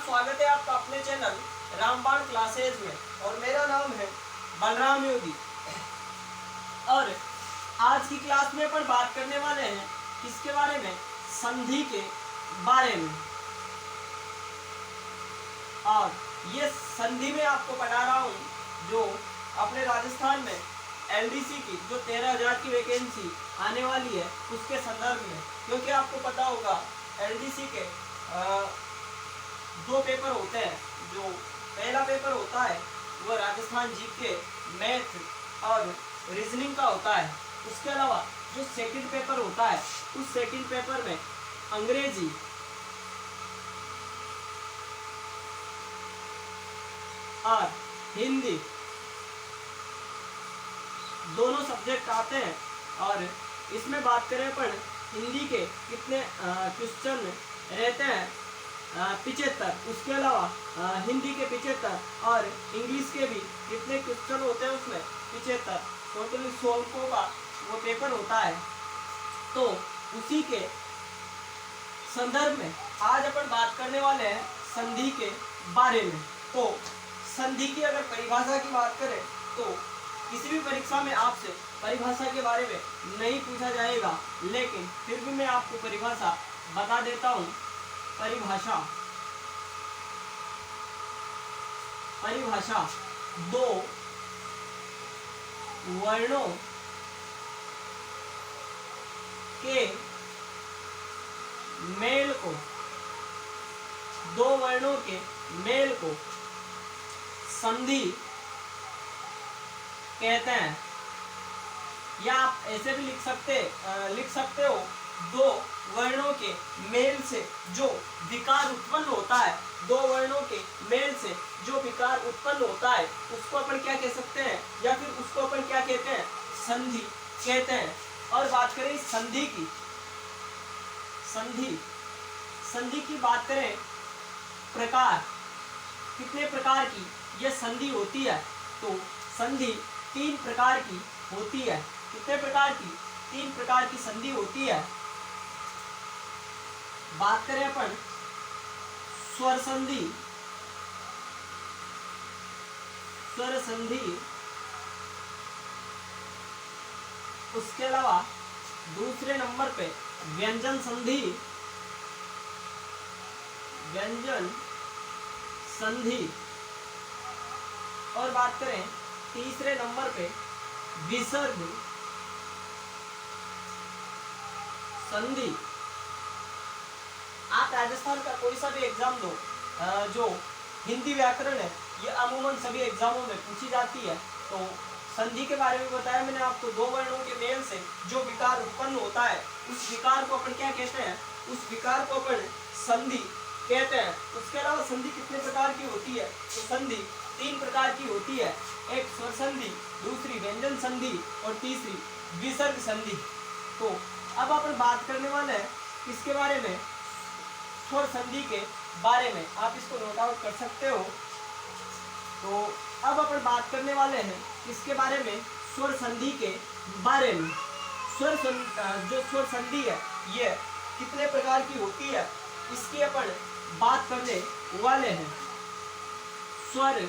स्वागत है आपका अपने चैनल रामबाण क्लासेज में और मेरा नाम है बलराम योगी। और आज की क्लास में अपन बात करने वाले हैं किसके बारे में, संधि के बारे में। और ये संधि में आपको पढ़ा रहा हूँ जो अपने राजस्थान में एलडीसी की जो 13,000 की वैकेंसी आने वाली है उसके संदर्भ में, क्योंकि आपको पता होगा एलडीसी के दो पेपर होते हैं। जो पहला पेपर होता है वो राजस्थान जीके, मैथ और रीजनिंग का होता है। उसके अलावा जो सेकंड पेपर होता है उस सेकंड पेपर में अंग्रेजी और हिंदी दोनों सब्जेक्ट आते हैं। और इसमें बात करें अपन हिंदी के कितने क्वेश्चन रहते हैं 75, उसके अलावा हिंदी के 75 और इंग्लिश के भी कितने क्वेश्चन होते हैं उसमें 75, टोटली 100 अंकों का वो पेपर होता है। तो उसी के संदर्भ में आज अपन बात करने वाले हैं संधि के बारे में। तो संधि की अगर परिभाषा की बात करें तो किसी भी परीक्षा में आपसे परिभाषा के बारे में नहीं पूछा जाएगा, लेकिन फिर भी मैं आपको परिभाषा बता देता हूँ। परिभाषा दो वर्णों के मेल को, दो वर्णों के मेल को संधि कहते हैं। या आप ऐसे भी लिख सकते हो दो वर्णों के मेल से जो विकार उत्पन्न होता है, दो वर्णों के मेल से जो विकार उत्पन्न होता है उसको अपन क्या कह सकते हैं, या फिर उसको अपन क्या कहते हैं, संधि कहते हैं। और बात करें संधि की, संधि की बात करें प्रकार, कितने प्रकार की यह संधि होती है, तो संधि 3 प्रकार की होती है। कितने प्रकार की? 3 प्रकार की संधि होती है। बात करें अपन स्वर संधि, उसके अलावा दूसरे नंबर पे व्यंजन संधि, और बात करें तीसरे नंबर पे विसर्ग संधि। आप राजस्थान का कोई सा भी एग्जाम दो, जो हिंदी व्याकरण है ये अमूमन सभी एग्जामों में पूछी जाती है। तो संधि के बारे में बताया मैंने आपको, दो वर्णों के मेल से जो विकार उत्पन्न होता है उस विकार को अपन क्या कहते हैं, उस विकार को अपन संधि कहते हैं। उसके अलावा संधि कितने प्रकार की होती है, तो संधि 3 प्रकार की होती है। एक स्वर संधि, दूसरी व्यंजन संधि और तीसरी विसर्ग संधि। तो अब अपन बात करने वाले हैं किसके बारे में, स्वर संधि के बारे में। आप इसको नोट आउट कर सकते हो। तो अब अपन बात करने वाले हैं किसके बारे में, स्वर संधि के बारे में। जो स्वर संधि है ये कितने प्रकार की होती है इसकी अपन बात करने वाले हैं। स्वर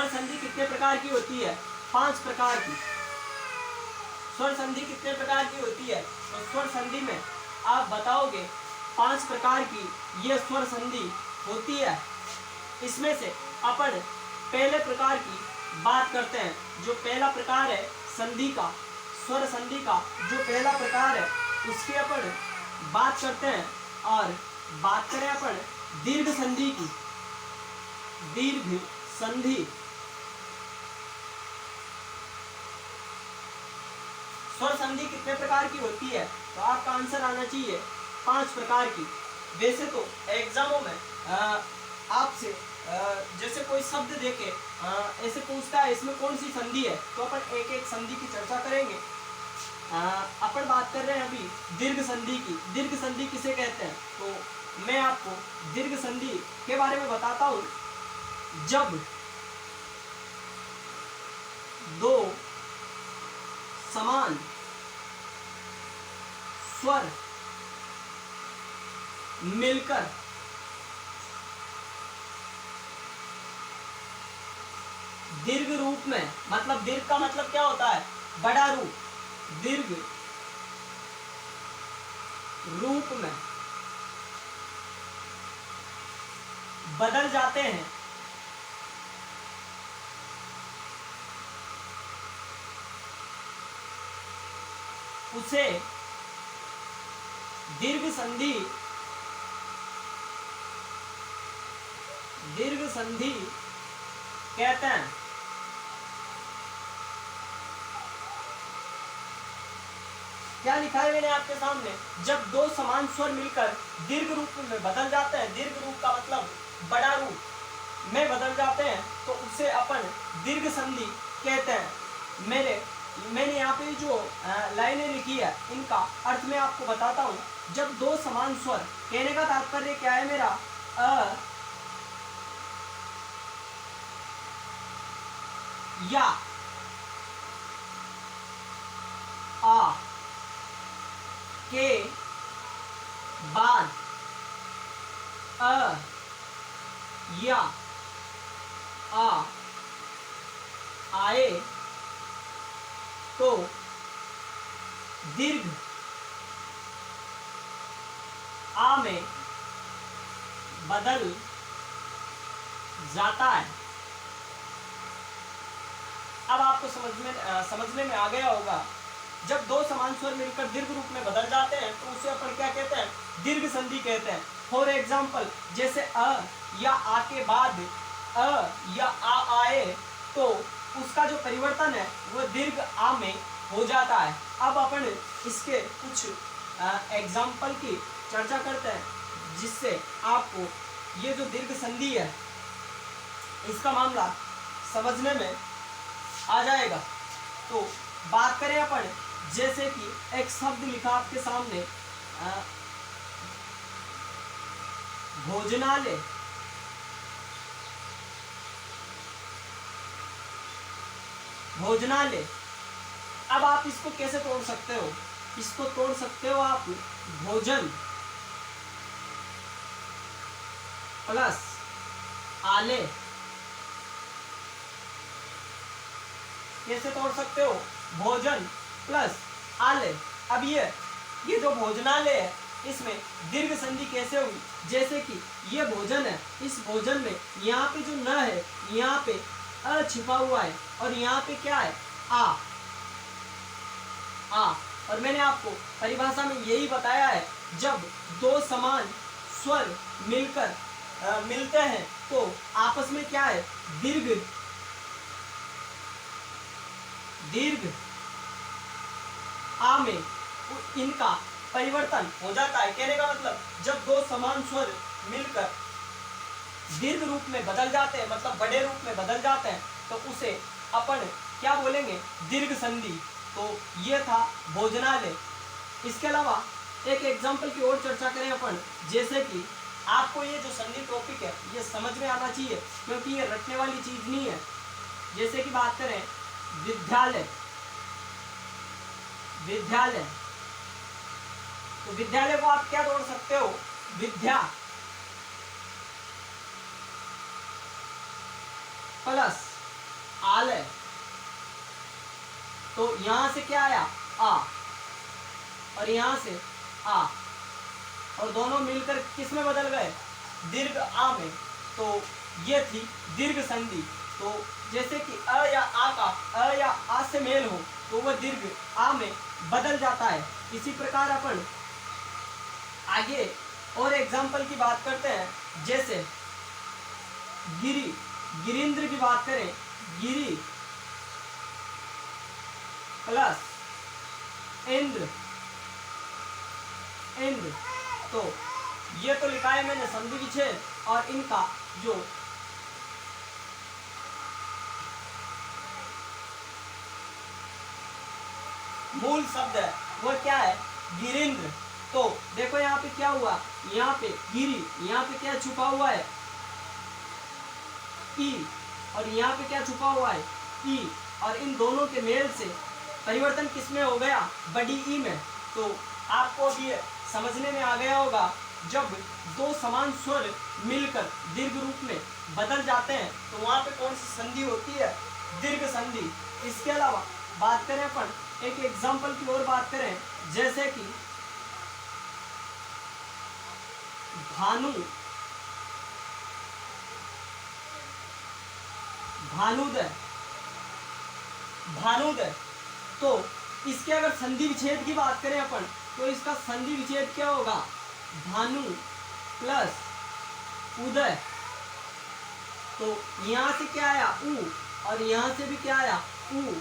संधि कितने प्रकार की होती है, 5 प्रकार की। स्वर संधि कितने प्रकार की होती है, तो स्वर संधि में आप बताओगे 5 प्रकार की यह स्वर संधि होती है। इसमें से अपन पहले प्रकार की बात करते हैं। जो पहला प्रकार है संधि का, स्वर संधि का जो पहला प्रकार है उसकी अपन बात करते हैं। और बात करें अपन दीर्घ संधि की, दीर्घ संधि। स्वर संधि कितने प्रकार की होती है, तो आपका आंसर आना चाहिए 5 प्रकार की। वैसे तो एग्जामों में आपसे जैसे कोई शब्द देके ऐसे पूछता है इसमें कौन सी संधि है, तो अपन एक एक संधि की चर्चा करेंगे। अपन बात कर रहे हैं अभी दीर्घ संधि की। दीर्घ संधि किसे कहते हैं, तो मैं आपको दीर्घ संधि के बारे में बताता हूँ। जब दो समान स्वर मिलकर दीर्घ रूप में, मतलब दीर्घ का मतलब क्या होता है, बड़ा रूप, दीर्घ रूप में बदल जाते हैं, उसे दीर्घ संधि कहते हैं। क्या लिखा है मैंने आपके सामने, जब दो समान स्वर मिलकर दीर्घ रूप में बदल जाते हैं, दीर्घ रूप का मतलब बड़ा रूप में बदल जाते हैं, तो उसे अपन दीर्घ संधि कहते हैं। मैंने यहाँ पे जो लाइनें लिखी है इनका अर्थ मैं आपको बताता हूँ। जब दो समान स्वर, कहने का तात्पर्य क्या है मेरा, अ या आ के बाद अ या आ आए तो दीर्घ आ में बदल जाता है। अब आपको समझने में आ गया होगा, जब दो समान स्वर मिलकर दीर्घ रूप में बदल जाते हैं तो उसे अपन क्या कहते हैं, दीर्घ संधि कहते हैं। फॉर एग्जाम्पल, जैसे अ या आ के बाद अ या आ आए तो उसका जो परिवर्तन है वो दीर्घ आ में हो जाता है। अब अपन इसके कुछ एग्जाम्पल की चर्चा करते हैं, जिससे आपको ये जो दीर्घ संधि है इसका मामला समझने में आ जाएगा। तो बात करें अपन, जैसे कि एक शब्द लिखा आपके सामने, भोजनालय। भोजनालय, अब आप इसको कैसे तोड़ सकते हो, इसको तोड़ सकते हो आप भोजन प्लस आले, कैसे तोड़ सकते हो, भोजन प्लस आले। अब ये जो भोजनालय है इसमें दीर्घ संधि कैसे होगी, जैसे कि ये भोजन है, इस भोजन में यहाँ पे जो न है यहाँ पे अ छिपा हुआ है और यहाँ पे क्या है, आ। और मैंने आपको परिभाषा में यही बताया है, जब दो समान स्वर मिलते हैं तो आपस में क्या है, दीर्घ आ में इनका परिवर्तन हो जाता है। कहने का मतलब, जब दो समान स्वर मिलकर दीर्घ रूप में बदल जाते हैं, मतलब बड़े रूप में बदल जाते हैं, तो उसे अपन क्या बोलेंगे, दीर्घ संधि। तो ये था भोजनालय। इसके अलावा एक एग्जाम्पल की और चर्चा करें अपन, जैसे कि आपको ये जो संधि टॉपिक है ये समझ में आना चाहिए, क्योंकि ये रटने वाली चीज नहीं है। जैसे कि बात करें विद्यालय, तो विद्यालय को आप क्या तोड़ सकते हो, विद्या प्लस आलय, तो यहां से क्या आया, आ, और यहां से आ, और दोनों मिलकर किस में बदल गए, दीर्घ आ में। तो ये थी दीर्घ संधि। तो जैसे कि अ या आ से मेल हो तो वह दीर्घ आ में बदल जाता है। इसी प्रकार अपन आगे और एग्जाम्पल की बात करते हैं, जैसे गिरींद्र की बात करें, गिरी प्लस इंद्र, तो ये तो लिखा है मैंने संधि विच्छेद, और इनका जो मूल शब्द है वो क्या है, गिरींद्र। तो देखो यहाँ पे क्या हुआ, यहाँ पे गिरी, यहाँ पे क्या छुपा हुआ है, ई, और यहाँ पे क्या छुपा हुआ है, ई, और इन दोनों के मेल से परिवर्तन किसमें हो गया, बड़ी ई में। तो आपको भी समझने में आ गया होगा जब दो समान स्वर मिलकर दीर्घ रूप में बदल जाते हैं तो वहां पे कौन सी संधि होती है? दीर्घ संधि। इसके अलावा बात करें अपन एक एग्जाम्पल की ओर बात करें, जैसे कि भानु, भानुदय, भानुदय। तो इसके अगर संधि विच्छेद की बात करें अपन तो इसका संधि विच्छेद क्या होगा? भानु प्लस उदय। तो यहां से क्या आया? उ, और यहां से भी क्या आया? उ,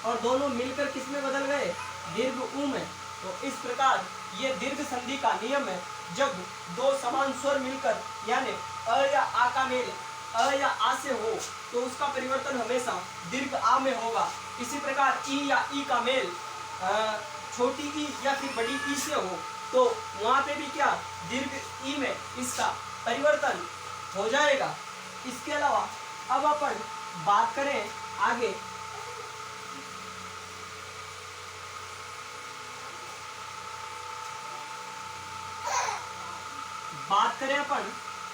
और दोनों मिलकर किस में बदल गए? दीर्घ उ में। तो इस प्रकार ये दीर्घ संधि का नियम है। जब दो समान स्वर मिलकर यानी अ या आ का मेल अ या आ से हो तो उसका परिवर्तन हमेशा दीर्घ आ में होगा। इसी प्रकार ई या ई का मेल छोटी ई या फिर बड़ी ई से हो तो वहां पे भी क्या? दीर्घ ई में इसका परिवर्तन हो जाएगा। इसके अलावा अब अपन बात करें आगे, बात करें अपन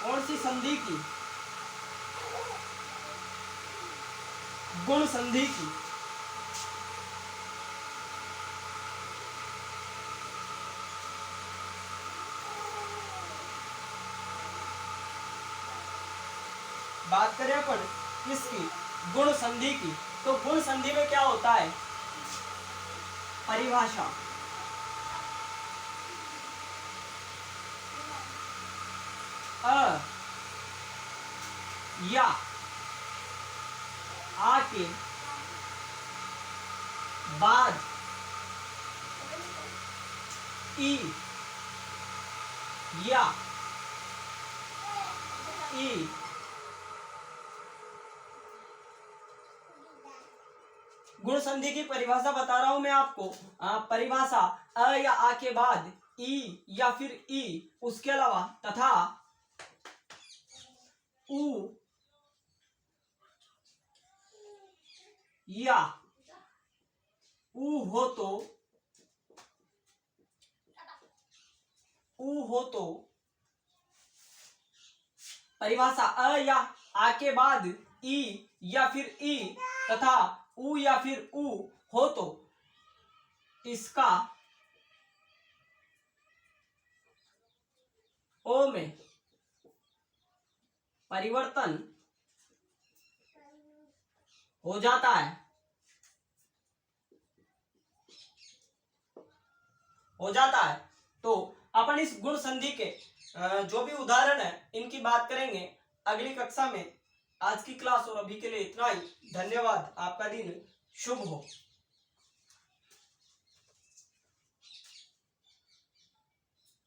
कौन सी संधि की? गुण संधि की। बात करें अपन किसकी? गुण संधि की। तो गुण संधि में क्या होता है? परिभाषा। अ या आ के बाद ई या ई गुण संधि की परिभाषा बता रहा हूं मैं आपको। परिभाषा अ या आ के बाद ई या फिर ई, उसके अलावा तथा उ या उ हो तो परिभाषा अ या आ के बाद ई या फिर ई तथा उ या फिर उ हो तो इसका ओ में परिवर्तन हो जाता है। तो अपन इस गुण संधि के जो भी उदाहरण है इनकी बात करेंगे अगली कक्षा में। आज की क्लास और अभी के लिए इतना ही। धन्यवाद। आपका दिन शुभ हो।